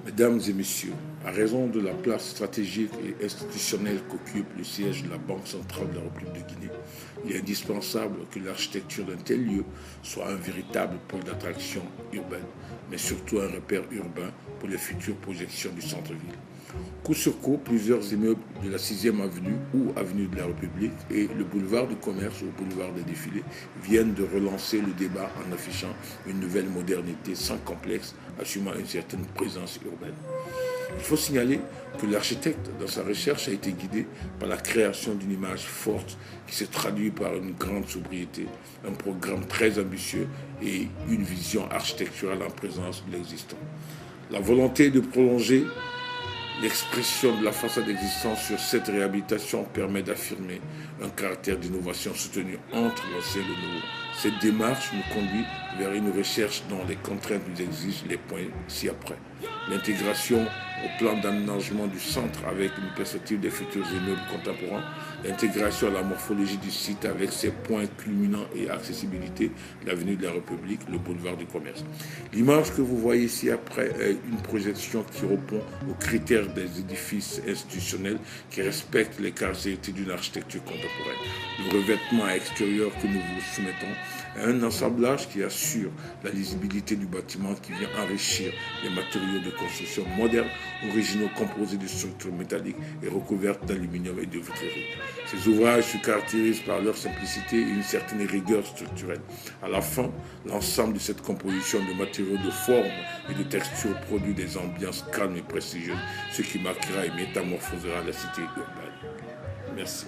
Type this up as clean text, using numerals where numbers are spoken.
Mesdames et messieurs, à raison de la place stratégique et institutionnelle qu'occupe le siège de la Banque centrale de la République de Guinée, il est indispensable que l'architecture d'un tel lieu soit un véritable pôle d'attraction urbaine, mais surtout un repère urbain pour les futures projections du centre-ville. Coup sur coup, plusieurs immeubles de la 6e avenue ou avenue de la République et le boulevard du commerce ou boulevard des défilés viennent de relancer le débat en affichant une nouvelle modernité sans complexe, assumant une certaine présence urbaine. Il faut signaler que l'architecte, dans sa recherche, a été guidé par la création d'une image forte qui se traduit par une grande sobriété, un programme très ambitieux et une vision architecturale en présence de l'existant. La volonté de prolonger l'expression de la façade existante sur cette réhabilitation permet d'affirmer un caractère d'innovation soutenu entre l'ancien et le nouveau. Cette démarche nous conduit vers une recherche dont les contraintes nous exigent les points ci-après. L'intégration au plan d'aménagement du centre avec une perspective des futurs immeubles contemporains, l'intégration à la morphologie du site avec ses points culminants et accessibilité, l'avenue de la République, le boulevard du commerce. L'image que vous voyez ici après est une projection qui répond aux critères des édifices institutionnels qui respectent les caractéristiques d'une architecture contemporaine. Le revêtement extérieur que nous vous soumettons est un assemblage qui assure la lisibilité du bâtiment qui vient enrichir les matériaux de construction modernes, originaux composés de structures métalliques et recouvertes d'aluminium et de vitrerie. Ces ouvrages se caractérisent par leur simplicité et une certaine rigueur structurelle. À la fin, l'ensemble de cette composition de matériaux de forme et de texture produit des ambiances calmes et prestigieuses, ce qui marquera et métamorphosera la cité urbaine. Merci.